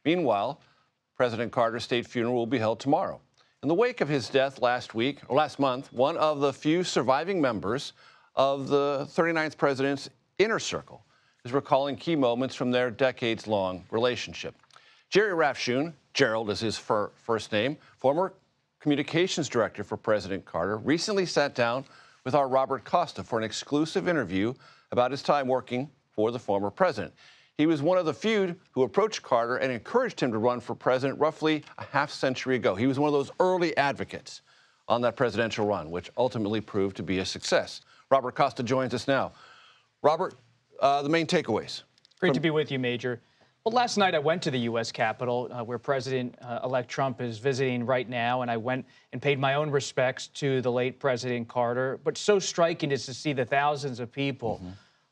Meanwhile, President Carter's state funeral will be held tomorrow. In the wake of his death last month, one of the few surviving members of the 39th president's inner circle is recalling key moments from their decades-long relationship. Gerald Rafshoon, Gerald is his first name, former communications director for President Carter, recently sat down with our Robert Costa for an exclusive interview about his time working for the former president. He was one of the few who approached Carter and encouraged him to run for president roughly a half-century ago. He was one of those early advocates on that presidential run, which ultimately proved to be a success. Robert Costa joins us now. Robert, the main takeaways. Great to be with you, Major. Well, last night I went to the U.S. Capitol, where President-elect Trump is visiting right now, and I went and paid my own respects to the late President Carter. But so striking is to see the thousands of people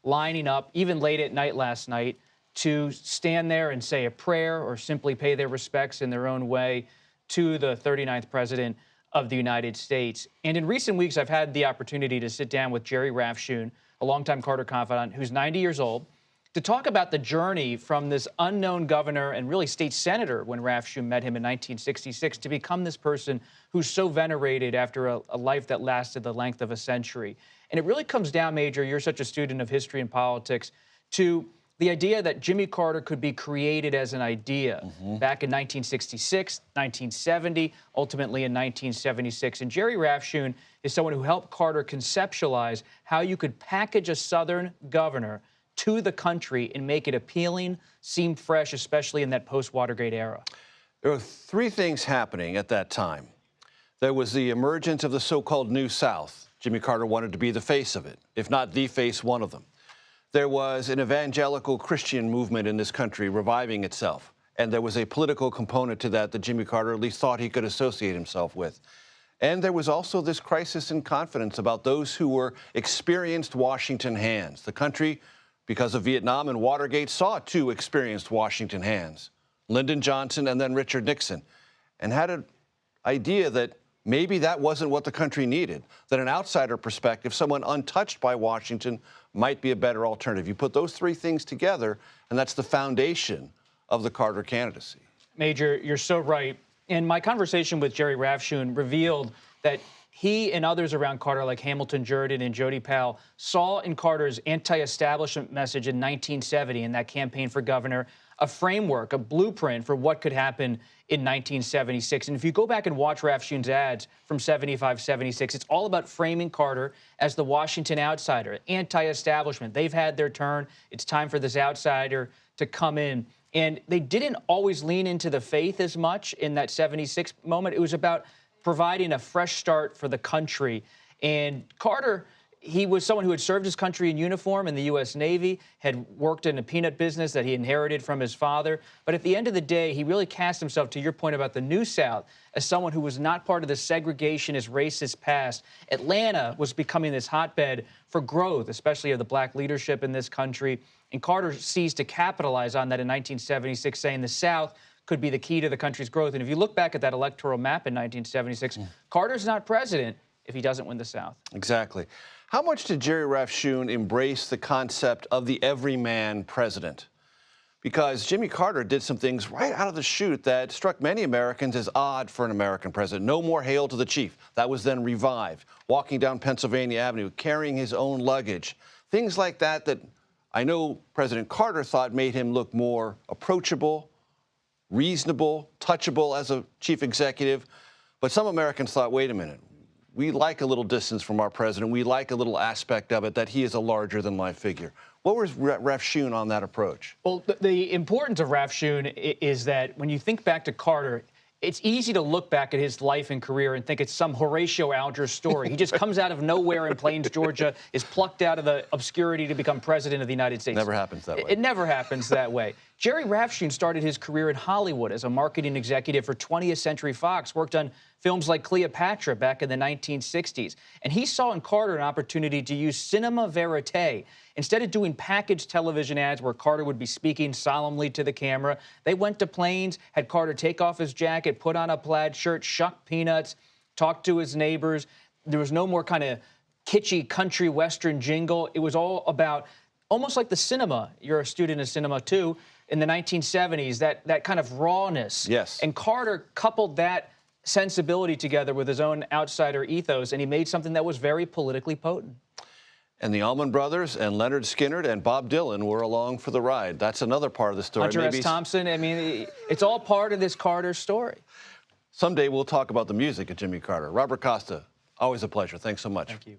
lining up, even late at night last night, to stand there and say a prayer or simply pay their respects in their own way to the 39th President of the United States. And in recent weeks, I've had the opportunity to sit down with Gerald Rafshoon, a longtime Carter confidant who's 90 years old, to talk about the journey from this unknown governor and really state senator when Rafshoon met him in 1966 to become this person who's so venerated after a life that lasted the length of a century. And it really comes down, Major, you're such a student of history and politics, to the idea that Jimmy Carter could be created as an idea back in 1966, 1970, ultimately in 1976. And Gerald Rafshoon is someone who helped Carter conceptualize how you could package a Southern governor to the country and make it appealing, seem fresh, especially in that post-Watergate era. There were three things happening at that time. There was the emergence of the so-called New South. Jimmy Carter wanted to be the face of it, if not the face, one of them. There was an evangelical Christian movement in this country reviving itself, and there was a political component to that that Jimmy Carter at least thought he could associate himself with. And there was also this crisis in confidence about those who were experienced Washington hands. The country, because of Vietnam and Watergate, saw two experienced Washington hands, Lyndon Johnson and then Richard Nixon, and had an idea that maybe that wasn't what the country needed, that an outsider perspective, someone untouched by Washington, might be a better alternative. You put those three things together, and that's the foundation of the Carter candidacy. Major, you're so right. And my conversation with Gerald Rafshoon revealed that he and others around Carter, like Hamilton Jordan and Jody Powell, saw in Carter's anti-establishment message in 1970 in that campaign for governor a framework, a blueprint for what could happen in 1976. And if you go back and watch Rafshoon's ads from 75, 76, it's all about framing Carter as the Washington outsider, anti-establishment. They've had their turn. It's time for this outsider to come in. And they didn't always lean into the faith as much in that 76 moment. It was about providing a fresh start for the country. And Carter, he was someone who had served his country in uniform in the U.S. Navy, had worked in a peanut business that he inherited from his father. But at the end of the day, he really cast himself, to your point about the New South, as someone who was not part of the segregationist, racist past. Atlanta was becoming this hotbed for growth, especially of the black leadership in this country. And Carter seized to capitalize on that in 1976, saying the South could be the key to the country's growth. And if you look back at that electoral map in 1976, Carter's not president if he doesn't win the South. Exactly. How much did Gerald Rafshoon embrace the concept of the everyman president? Because Jimmy Carter did some things right out of the chute that struck many Americans as odd for an American president. No more hail to the chief. That was then revived. Walking down Pennsylvania Avenue, carrying his own luggage. Things like that that I know President Carter thought made him look more approachable, reasonable, touchable as a chief executive. But some Americans thought, wait a minute. We like a little distance from our president. We like a little aspect of it that he is a larger-than-life figure. What was Rafshoon on that approach? Well, the importance of Rafshoon is that when you think back to Carter, it's easy to look back at his life and career and think it's some Horatio Alger story. He just comes out of nowhere in Plains, Georgia, is plucked out of the obscurity to become president of the United States. Never happens that way. It never happens that way. Gerald Rafshoon started his career in Hollywood as a marketing executive for 20th Century Fox, worked on films like Cleopatra back in the 1960s. And he saw in Carter an opportunity to use cinema verite. Instead of doing packaged television ads where Carter would be speaking solemnly to the camera, they went to Plains, had Carter take off his jacket, put on a plaid shirt, shuck peanuts, talk to his neighbors. There was no more kind of kitschy country western jingle. It was all about, almost like the cinema. You're a student of cinema, too. in the 1970s, that kind of rawness. Yes. And Carter coupled that sensibility together with his own outsider ethos, and he made something that was very politically potent. And the Allman Brothers and Leonard Skinner and Bob Dylan were along for the ride. That's another part of the story. Hunter S. Thompson, I mean, it's all part of this Carter story. Someday we'll talk about the music of Jimmy Carter. Robert Costa, always a pleasure. Thanks so much. Thank you.